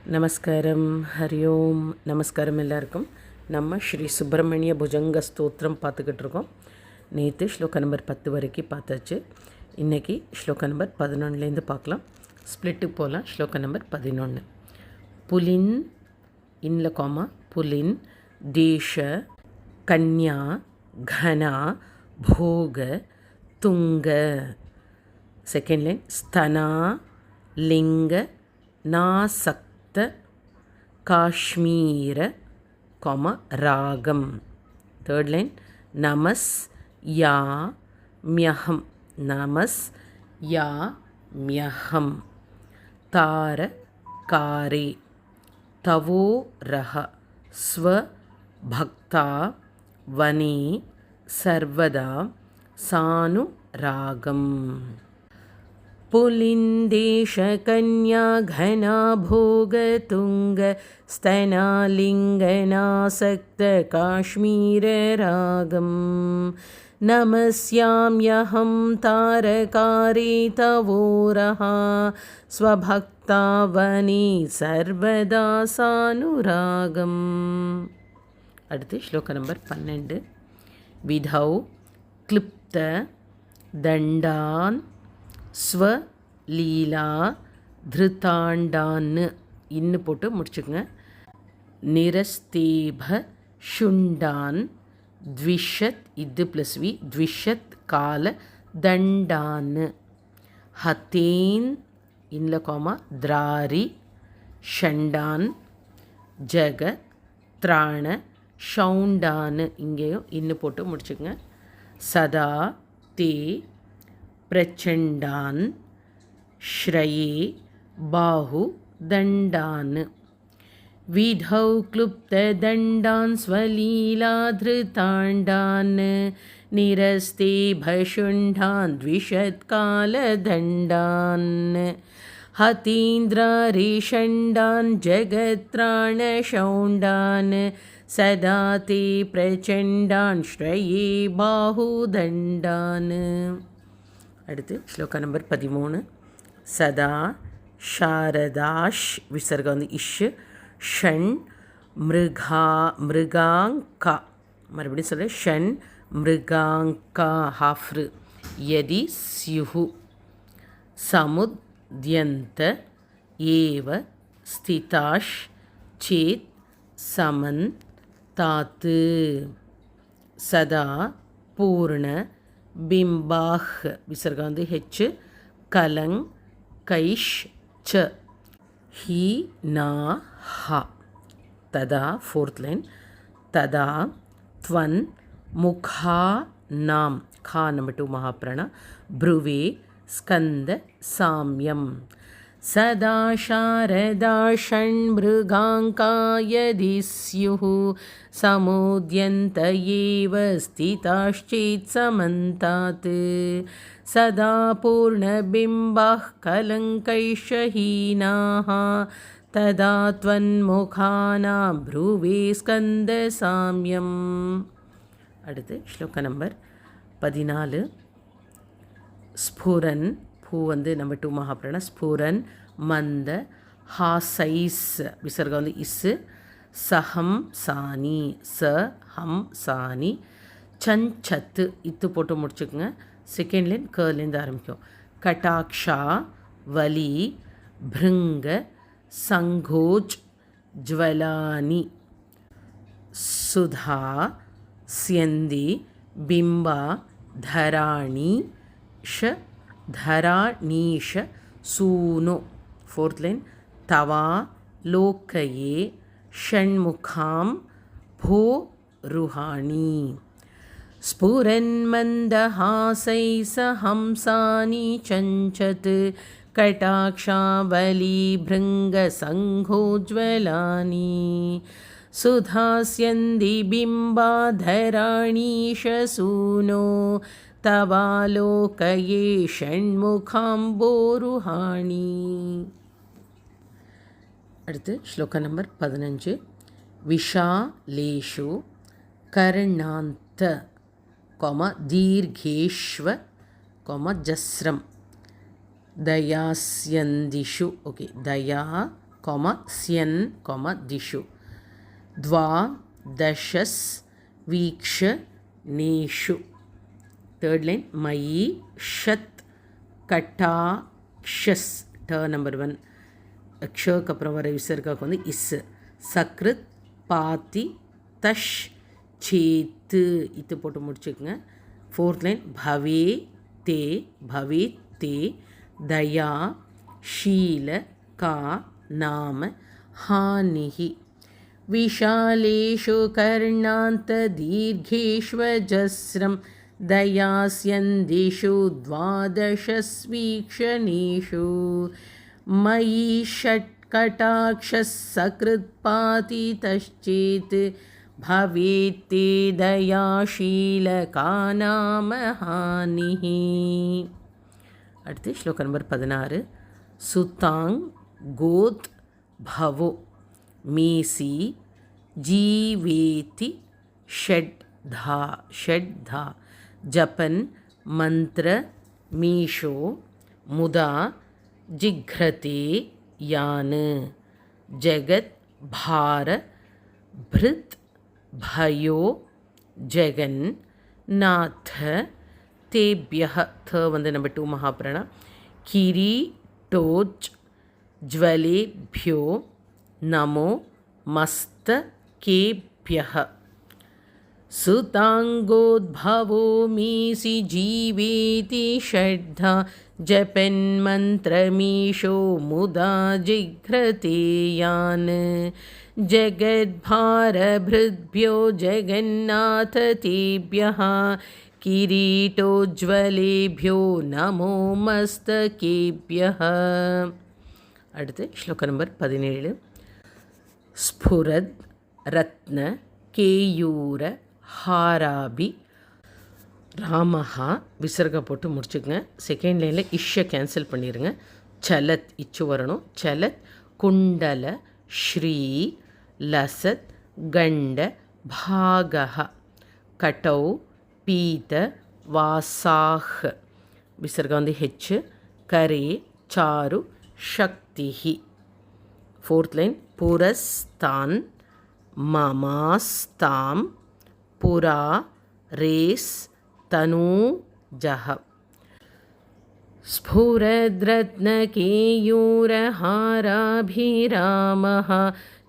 நமஸ்காரம். ஹரி ஓம். நமஸ்காரம் எல்லாருக்கும். நம்ம ஸ்ரீ சுப்பிரமணிய புஜங்க ஸ்தோத்திரம் பார்த்துக்கிட்டு இருக்கோம். நேற்று ஸ்லோக நம்பர் 10 வரைக்கும் பார்த்தாச்சு. இன்றைக்கி ஸ்லோக நம்பர் 11லேருந்து பார்க்கலாம். ஸ்ப்ளிட்டுக்கு போகலாம். ஸ்லோக நம்பர் 11. புலின் இன்ல கோமா புலின் தேஷ கன்யா கனா போக துங்க. செகண்ட் லைன் ஸ்தனா லிங்க நாசக்த காஷ்மீர கோமா ராகம். தேர்ட் லைன் நமஸ் யா மியஹம் நமஸ் யா மியஹம் தார காரே தவோ ரஹ ஸ்வ பக்தா வனே சர்வதா சானு ராகம். पुलिन्देशकन्या घना भोगतुङ्ग स्तनालिङ्गनासक्तकाश्मीररागं नमस्याम्यहं तारकारे तवोरः स्वभक्तावने सर्वदा सानुरागम्. அடுத்து ஸ்லோக நம்பர் 12. விதௌ கிளிப்த தண்டான் ஸ்வலீலா திருத்தாண்டான்னு இன்னு போட்டு முடிச்சுக்கோங்க. நிரஸ்தேப ஷுண்டான் த்விஷத் இது ப்ளஸ் வி த்விஷத் கால தண்டான்னு ஹத்தேன் இன்ல கோமா திராரி ஷண்டான் ஜக திராண ஷவுண்டான்னு இங்கேயும் இன்னு போட்டு முடிச்சுக்கோங்க. சதா தே பிரச்சண்டான் ஸ்ரயே பாஹு தண்டான் விதௌ க்ளுப்த தண்டான் ஸ்வலீலாத்ருதாண்டான் நிரஸ்தே பஷுண்டான் த்விஷத்கால தண்டான் ஹதீந்திராரிஷண்டான் ஜகத்ராண ஷௌண்டான் சதா தே பிரச்சண்டான் ஸ்ரயே பாஹு தண்டான். அடுத்து ஸ்லோகா நம்பர் 13. சதா ஷாரதாஷ் விசர்கம் வந்து இஷ் ஷண் மிருகாங்கா மறுபடியும் சொல்ல ஷண் மிருகாங்கா ஹாஃப்ரு யதி ஸ்யுஹு சமுத்யந்த ஏவ ஸ்திதாஷ் சேத் சமன் தாத்து சதா பூர்ண பிம்பாஹ் விசர்கம் வந்து ஹெச் கலங் கைஷ் ச ஹி நா ஹா ததா. ஃபோர்த் லைன் ததா த்வன் முகா நாம் கா நம்பர் 2 மகாப்ரணா ப்ருவே ஸ்கந்த சாம்யம் சதா சாரதா ஷண்மிருகாங்கா யதி ஸ்யுः சமுத்யந்த ஏவ ஸ்திதாಶ್ಚೇத் சமந்தாத் சதா பூர்ணபிம்பாः கலங்கைஷஹீனாः ததா த்வன்முகானாம் ப்ருவே ஸ்கந்த சாம்யம். அடுத்து ஸ்லோக நம்பர் 14. ஸ்புரன் பூ வந்து நம்பர் 2 மகாப்ரண ஸ்புரன் மந்த ஹாசைஸ் விசர்கம் வந்து இஸ்ஸு சஹம் சானி ச ஹம் சானி சஞ்சத்து இத்து போட்டு முடிச்சுக்குங்க. செகண்ட் லைன் கேர்லேருந்து ஆரம்பிக்கும். கட்டாக்ஷா வலி பிருங்க சங்கோஜ் ஜ்வலானி சுதா ஸ்யந்தி பிம்பா தராணி ஷ தராணீஷ சூனோ. ஃபோர்த் லைன் தவா லோக்கயே ஷண்முகாம் போ ருஹாணி ஸ்புரன்மந்தஹாசை சஹம்சானி சஞ்சத் கட்டாக்ஷாவலி பிருங்க சங்கோஜ்வலானி சுதாஸ்யந்தி பிம்பாதராணீஷ சூனோ தவாலோகயே ஷண்முகாம்போருஹாணி. அடுத்து ஸ்லோக நம்பர் 15. விஷாலேஷு கர்ணாந்த கோமா தீர்கேஷ்வ கோமா ஜஸ்ரம் தயாஸ்யந்திஷு. ஓகே, தயா स्यन्, दिशु. द्वादशस् वीक्ष नेषु. Third line, मयि षत् कटाक्षस्, ट नंबर 1. க்ஷக்கு அப்புறம் வர விசர்காவுக்கு வந்து இஸ். சக்ருத் பாத்தி தஷ் சேத்து, இது போட்டு முடிச்சுக்குங்க. ஃபோர்த் லைன், பவே தே தயா ஷீல கா நாம ஹானிஹி. விஷாலேஷு கர்ணாந்த தீர்கேஷ்வஜஸ்ரம் दयास्यन्दिषु द्वादशस्वीक्षणेषु. मयि षट्कटाक्षः सकृत्पातितश्चेत् भवेत्ते दयाशीलका नाम हानिः. அடுத்து ஸ்லோகம் நம்பர் 16. சுதாங் கோத் பவோ மேசி ஜீவேதி ஷட்தா जपन मंत्र मीशो मुदा जिघ्रते यान जगत भार भृत भयो जगन नाथ तेभ्यः. थ वंद नंबर 2 महाप्राण. किरीटोज ज्वलेभ्यो नमो मस्तकेभ्यः. सुतांगोद्भवो मीसि जीवेति षड्धा जपन्मन्त्रमीशो मुदा जिघ्रते यान् जगद्भारभृद्भ्यो जगन्नाथ तेभ्यः. किरीटोज्ज्वलेभ्यो नमो मस्तकेभ्यः. அடுத்து ஸ்லோகம் நம்பர் 17. ஸ்புரத் ரத்ன கேயூர ஹாராபி ராமஹா. விசர்க போட்டு முடிச்சுக்கங்க. செகண்ட் லைனில் இஷ்ஷை கேன்சல் பண்ணிடுங்க. சலத் இச்சு வரணும். சலத் குண்டல ஸ்ரீ லசத் கண்ட பாகஹ கட்டௌ பீத வாசாஹ். விசர்க வந்து ஹெச்சு. கரே சாரு சக்திஹி. ஃபோர்த் லைன், புரஸ்தான் மமாஸ்தாம் புரா ரேஸ் தனூஜஹ. स्फुरद्रत्नकेयूरहाराभिरामः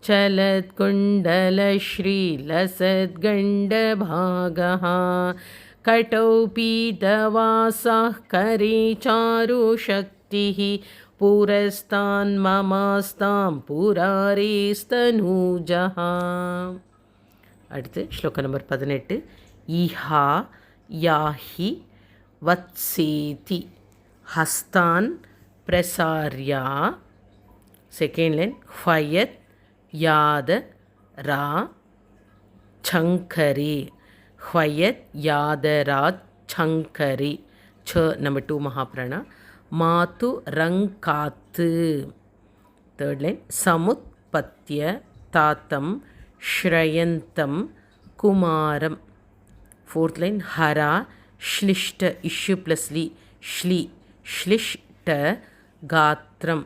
चलत्कुण्डलश्रीलसद्गण्डभागः कटौ पीतवासाः करे चारुशक्तिः पुरस्तान् ममास्तां पुरारेस्तनूजः. அடுத்து ஸ்லோகம் நம்பர் 18. இஹா யாஹி வத்சேதி ஹஸ்தான் பிரசார்யா. செகண்ட் லைன், ஃபயத் யாத ரா சங்கரி. ஃபயத் யாதரா சங்கரி. ச நம்பர் 2 மகாபிராணா. மாத்து ரங்காத்து. தேர்ட் லைன், சமுத்பத்திய தாத்தம் ஸ்ரயந்தம் குமாரம். ஃபோர்த் லைன், ஹரா ஸ்லிஷ்ட இஷ்யு ப்ளஸ் லி ஸ்லி ஸ்லிஷ்ட காத்திரம்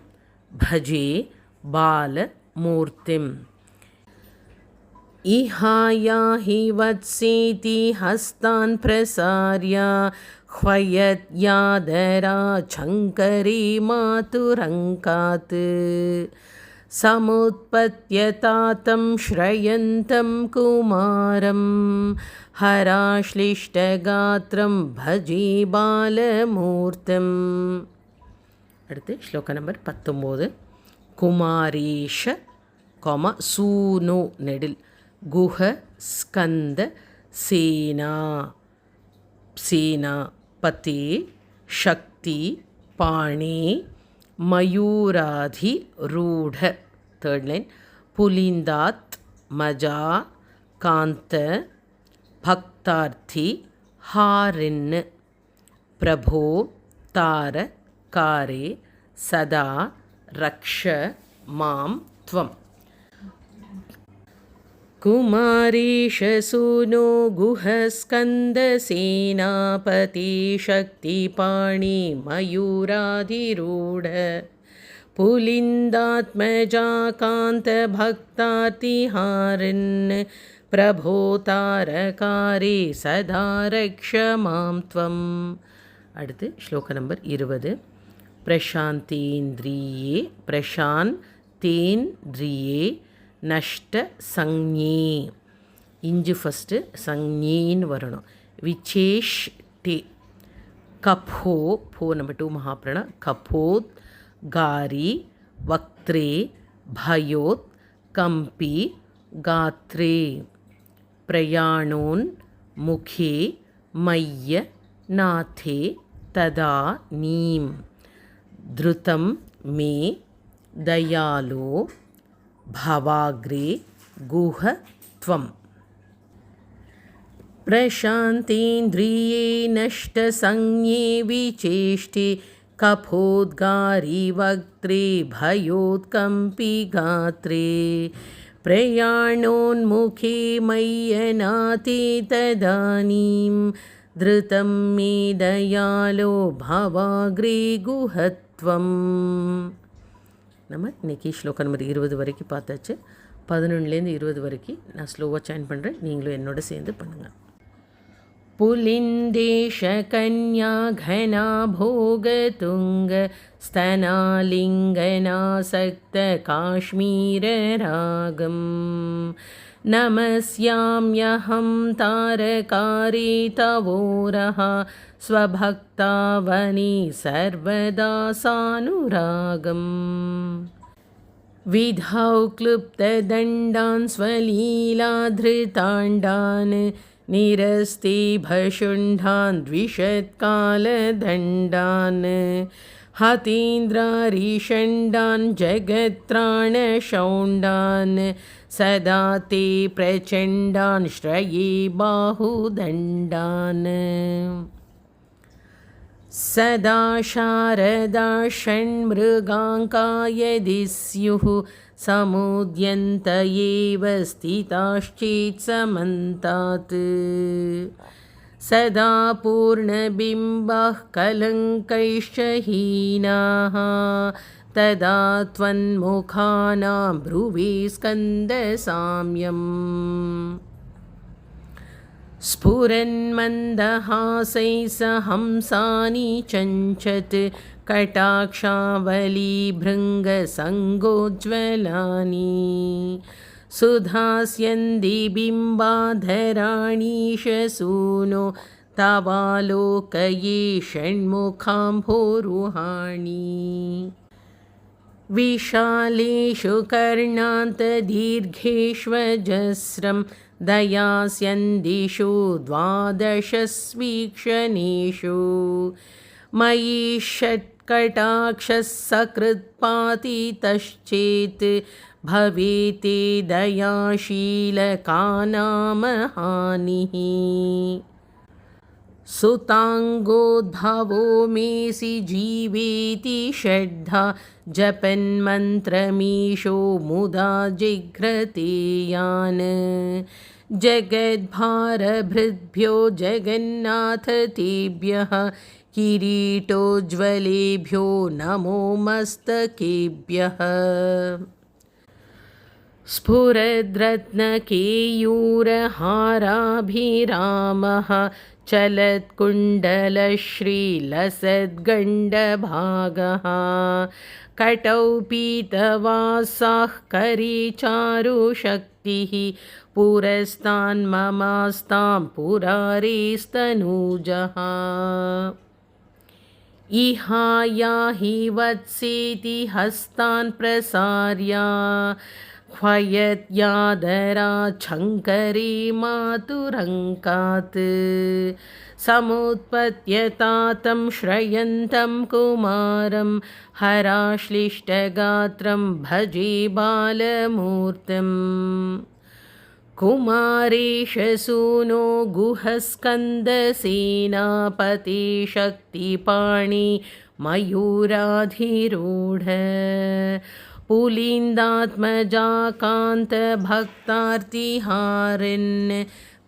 பஜே பாலமூர்த்திம். இஹாயாஹி வத்சேதி ஹஸ்தான் பிரசார்யா ह्वयत् यादरा शङ्करी मातुरङ्कात् समुत्पत्यतातं श्रयन्तं कुमारं हराश्लिष्टगात्रं भजे बालमूर्तिम्. அடுத்து ஸ்லோக நம்பர் 19. குமாரேஷ சூனோ நெடில் குஹ ஸ்கந்த சேனா. சேனா பதி சக்தி பாணி மயூராதி ரூಢ. தேர்ட் லைன், புலிந்தாத் மஜா காந்த பக்தார்த்தி ஹாரின் பிரபோ தார காரே சதா ரக்ஷ மாம் த்வம். कुमारेश सूनो गुहस्कन्दसेनापति शक्तिपाणि मयूराधिरूढ पुलिन्दात्मजाकान्तभक्तातिहारिन् प्रभो तारकारे सदा रक्ष मां त्वम्. அடுத்து ஸ்லோக நம்பர் 20. பிரசாந்தேந்திரியே பிரசாந்தேந்திரியே நஷ்ட சஞ்ஞே. இஞ்சு ஃபஸ்ட்டு சஞ்ஞேன்னு வரணும். விசேஷ் டே கபோ போ நம்பர் 2 மகாபிரண கபோத் गारी वक्त्रे भयोत् कंपी गात्रे प्रयाणोन् मुखे मय्य नाथे तदा नीं धृतं मे दयालो भवाग्रे गुह त्वम्. प्रशान्तेन्द्रिये नष्टसंज्ञे विचेष्टे कफोद्गारी वक्त्रे भयोत्कम्पी गात्रे प्रयाणोन्मुखे मय्यनाथे तदानीं धृतं मे दयालो भवाग्रे गुहत्वम्. நம்ம இன்றைக்கி ஸ்லோகம் நம்பர் 20 வரைக்கும் பார்த்தாச்சு. 11லேருந்து 20 வரைக்கும் நான் ஸ்லோவாக சாயின் பண்ணுறேன், நீங்களும் என்னோட சேர்ந்து பண்ணுங்கள். पुलिन्देशकन्या घना भोगतुङ्ग स्तनालिङ्गनासक्तकाश्मीररागं नमस्याम्यहं तारकारे तवोरः स्वभक्तावने सर्वदा सानुरागम्. विधौ क्लुप्तदण्डान् स्वलीलाधृताण्डान् निरस्ते भशुण्डान् द्विषत्कालदण्डान् हतीन्द्रारिषण्डान् जगत्त्राणशौण्डान् सदा ते प्रचण्डान् श्रये बाहुदण्डान्. सदा शारदा षण्मृगाङ्का यदि स्युः समुद्यन्त एव स्थिताश्चेत् समन्तात् सदा पूर्णबिम्बाः कलङ्कैश्च हीनाः तदा त्वन्मुखानां ब्रुवे स्कन्दसाम्यम्. स्फुरन्मन्दहासैः सहंसानि चञ्चत् कटाक्षावलीभृङ्गसङ्गोज्ज्वलानि सुधास्यन्ति बिम्बाधराणीशसूनो तवालोकये षण्मुखाम्भोरुहाणि. विशालेषु कर्णान्तदीर्घेष्वजस्रं दयास्यन्दिषु द्वादशस्वीक्षणेषु मयि षट्कटाक्षः सकृत्पातितश्चेत् भवेते दयाशीलकानामहानिः. सुताङ्गोद्भवो मेसि जीवेति षड्धा जपन्मन्त्रमीशो मुदा जिघ्रते यान् जगद्भारभृद्भ्यो जगन्नाथ तेभ्यः किरीटोज्ज्वलेभ्यो नमो मस्तकेभ्यः. स्फुरद्रत्नकेयूरहाराभिरामः चलत्कुण्डलश्रीलसद्गण्डभागः कटौ पीतवासाः करे चारुशक्तिः पुरस्तान्ममास्तां पुरारेस्तनूजः. इहायाहि वत्सेति हस्तान् प्रसार्या ह्वयत्यादराच्छङ्करे मातुरङ्कात् समुत्पत्यतातं श्रयन्तं कुमारं हराश्लिष्टगात्रं भजे बालमूर्तिम्. कुमारेशसूनो गुहस्कन्दसेनापति शक्तिपाणि मयूराधिरूढ पुलिन्दात्मजाकान्तभक्तार्तिहारिन्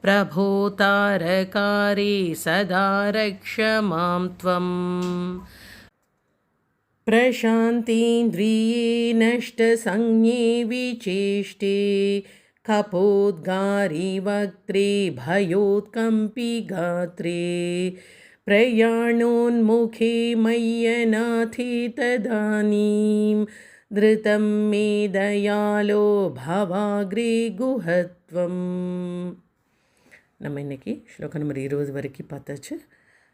प्रभो तारकारे सदा रक्ष मां त्वम्. प्रशान्तीन्द्रिये नष्टसंज्ञे विचेष्टे कपोद्गारी वक्त्रे भयोत्कम्पि गात्रे प्रयाणोन्मुखे मय्यनाथे तदानीं धृतं मे दयालो भवाग्रे गुहत्वम्. நம்ம இன்றைக்கி ஸ்லோகம் நம்பர் 20 வரைக்கும் பார்த்தாச்சு.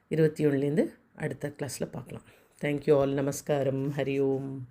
21லேருந்து அடுத்த கிளாஸில் பார்க்கலாம். Thank you all. நமஸ்காரம். ஹரி ஓம்.